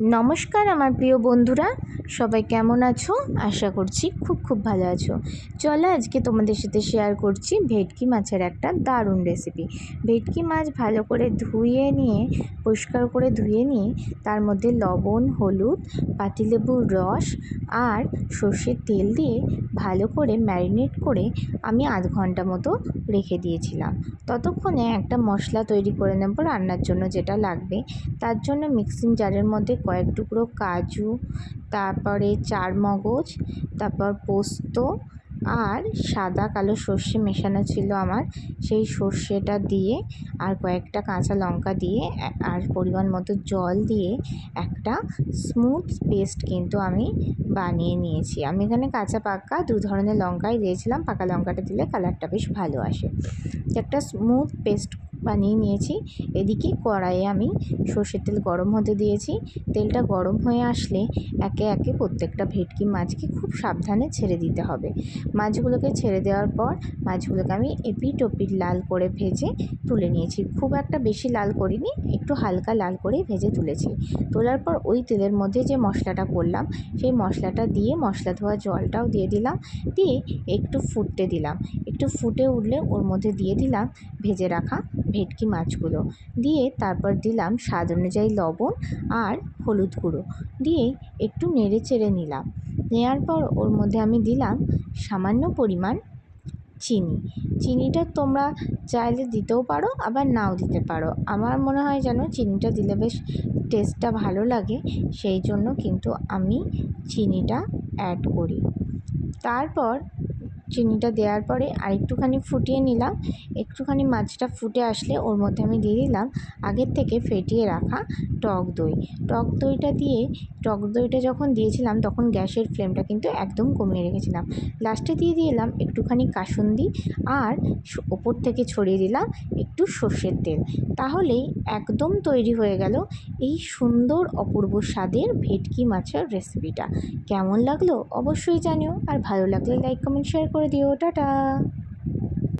নমস্কার আমার প্রিয় বন্ধুরা, সবাই কেমন আছো? আশা করছি খুব ভালো আছো। চলো আজকে তোমাদের সাথে শেয়ার করছি ভেটকি মাছের একটা দারুণ রেসিপি। ভেটকি মাছ ভালো করে ধুয়ে নিয়ে, পরিষ্কার করে ধুয়ে নিয়ে তার মধ্যে লবণ, হলুদ, পাতিলেবুর রস আর সর্ষের তেল দিয়ে ভালো করে ম্যারিনেট করে আমি আধ ঘন্টা মতো রেখে দিয়েছিলাম। ততক্ষণে একটা মশলা তৈরি করে নেব রান্নার জন্য যেটা লাগবে। তার জন্য মিক্সিং জারের মধ্যে কয়েক টুকরো কাজু, তারপরে চারমগজ, তারপর পোস্ত আর সাদা কালো সর্ষে মেশানো ছিল আমার, সেই সর্ষেটা দিয়ে আর কয়েকটা কাঁচা লঙ্কা দিয়ে আর পরিমাণ মতো জল দিয়ে একটা স্মুথ পেস্ট কিন্তু আমি বানিয়ে নিয়েছি। আমি এখানে কাঁচা পাকা দু ধরনের লঙ্কাই দিয়েছিলাম, পাকা লঙ্কাটা দিলে কালারটা বেশ ভালো আসে। একটা স্মুথ পেস্ট বানিয়ে নিয়েছি। এদিকে কড়াইয়ে আমি সর্ষের তেল গরম হতে দিয়েছি। তেলটা গরম হয়ে আসলে একে একে প্রত্যেকটা ভেটকি মাছকে খুব সাবধানে ছেড়ে দিতে হবে। মাছগুলোকে ছেড়ে দেওয়ার পর মাছগুলোকে আমি এপিট ওপিট লাল করে ভেজে তুলে নিয়েছি। খুব একটা বেশি লাল করিনি, একটু হালকা লাল করেই ভেজে তুলেছি। তোলার পর ওই তেলের মধ্যে যে মশলাটা করলাম সেই মশলাটা দিয়ে মশলা ধোয়া জলটাও দিয়ে দিলাম, দিয়ে একটু ফুটতে দিলাম। একটু ফুটে উঠলে ওর মধ্যে দিয়ে দিলাম ভেজে রাখা ভেটকি মাছগুলো, দিয়ে তারপর দিলাম স্বাদ অনুযায়ী লবণ আর হলুদ গুঁড়ো, দিয়ে একটু নেড়ে চেড়ে নিলাম। নেওয়ার পর ওর মধ্যে আমি দিলাম সামান্য পরিমাণ চিনি। চিনিটা তোমরা চাইলে দিতেও পারো, আবার নাও দিতে পারো। আমার মনে হয় যেন চিনিটা দিলে বেশ টেস্টটা ভালো লাগে, সেই জন্য কিন্তু আমি চিনিটা অ্যাড করি। তারপর চিনিটা দেওয়ার পরে আরেকটুখানি ফুটিয়ে নিলাম। একটুখানি মাছটা ফুটে আসলে ওর মধ্যে আমি দিয়ে দিলাম আগের থেকে ফেটিয়ে রাখা টক দই। টক দইটা যখন দিয়েছিলাম তখন গ্যাসের ফ্লেমটা কিন্তু একদম কমিয়ে রেখেছিলাম। লাস্টে দিয়ে দিলাম একটুখানি কাসুন্দি আর ওপর থেকে ছড়িয়ে দিলাম একটু সর্ষের তেল। তাহলেই একদম তৈরি হয়ে গেল এই সুন্দর অপূর্ব স্বাদের ভেটকি মাছের রেসিপিটা। কেমন লাগলো অবশ্যই জানিও, আর ভালো লাগলে লাইক কমেন্ট শেয়ার করে দিও। টাটা।